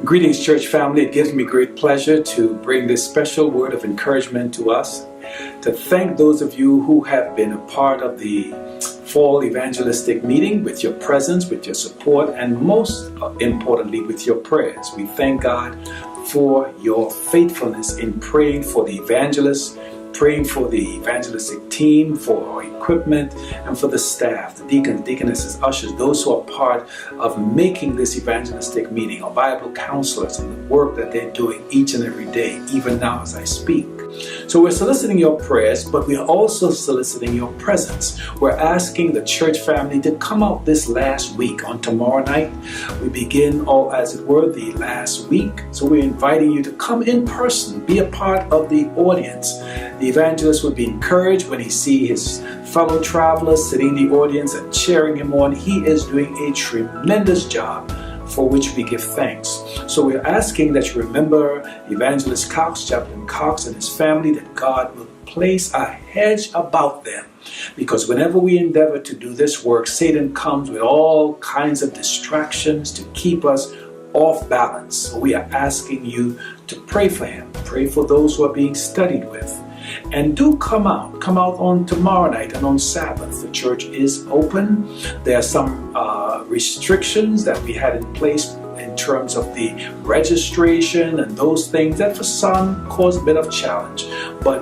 Greetings, church family. It gives me great pleasure to bring this special word of encouragement to us, to thank those of you who have been a part of the fall evangelistic meeting with your presence, with your support, and most importantly, with your prayers. We thank God for your faithfulness in praying for the evangelists, praying for the evangelistic team, for our equipment, and for the staff, the deacons, deaconesses, ushers, those who are part of making this evangelistic meeting, our Bible counselors, and the work that they're doing each and every day, even now as I speak. So we're soliciting your prayers, but we're also soliciting your presence. We're asking the church family to come out this last week. On tomorrow night, we begin, as it were, the last week. So we're inviting you to come in person, be a part of the audience. The evangelist would be encouraged when he sees his fellow travelers sitting in the audience and cheering him on. He is doing a tremendous job, for which we give thanks. So we're asking that you remember Evangelist Cox, Chaplain Cox, and his family, that God will place a hedge about them. Because whenever we endeavor to do this work, Satan comes with all kinds of distractions to keep us off balance. So we are asking you to pray for him. Pray for those who are being studied with. And do come out on tomorrow night and on Sabbath. The church is open. There are some restrictions that we had in place in terms of the registration and those things that for some cause a bit of challenge. But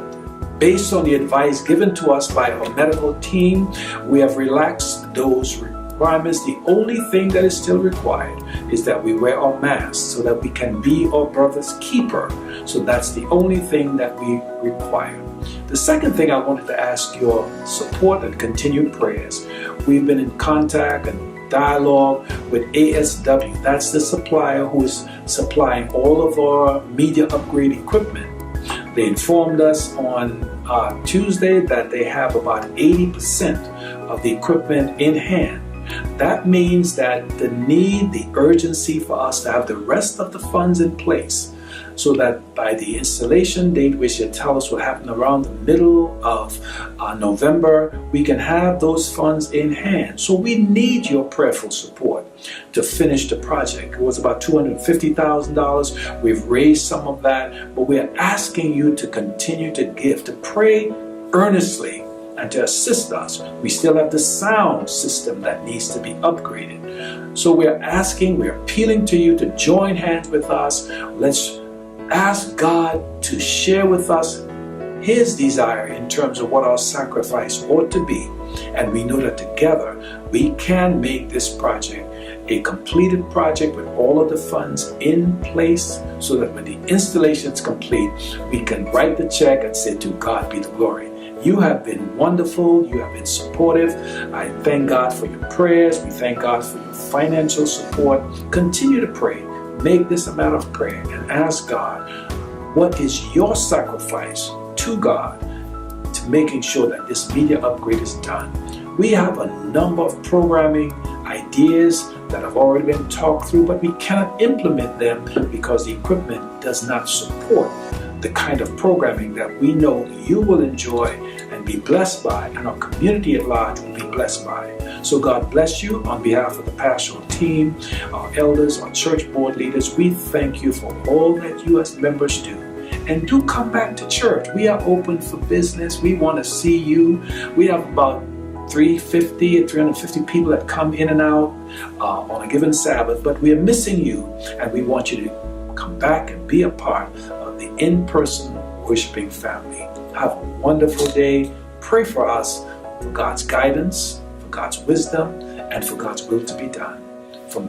based on the advice given to us by our medical team, we have relaxed those requirements. The only thing that is still required is that we wear our masks so that we can be our brother's keeper. So that's the only thing that we require. The second thing I wanted to ask your support and continued prayers. We've been in contact and dialogue with ASW. That's the supplier who is supplying all of our media upgrade equipment. They informed us on Tuesday that they have about 80% of the equipment in hand. That means that the need, the urgency for us to have the rest of the funds in place, so that by the installation date, which you tell us will happen around the middle of November, we can have those funds in hand. So we need your prayerful support to finish the project. It was about $250,000. We've raised some of that, but we are asking you to continue to give, to pray earnestly, and to assist us. We still have the sound system that needs to be upgraded. So we're appealing to you to join hands with us. Let's ask God to share with us His desire in terms of what our sacrifice ought to be. And we know that together we can make this project a completed project with all of the funds in place, so that when the installation is complete, we can write the check and say, to God be the glory. You have been wonderful. You have been supportive. I thank God for your prayers. We thank God for your financial support. Continue to pray. Make this a matter of prayer and ask God, what is your sacrifice to God to making sure that this media upgrade is done? We have a number of programming ideas that have already been talked through, but we cannot implement them because the equipment does not support the kind of programming that we know you will enjoy and be blessed by, and our community at large will be blessed by. So God bless you. On behalf of the pastoral team, our elders, our church board leaders, we thank you for all that you as members do. And do come back to church. We are open for business. We want to see you. We have about 350 people that come in and out on a given Sabbath, but we are missing you, and we want you to come back and be a part of the in-person worshiping family. Have a wonderful day. Pray for us for God's guidance, for God's wisdom, and for God's will to be done. From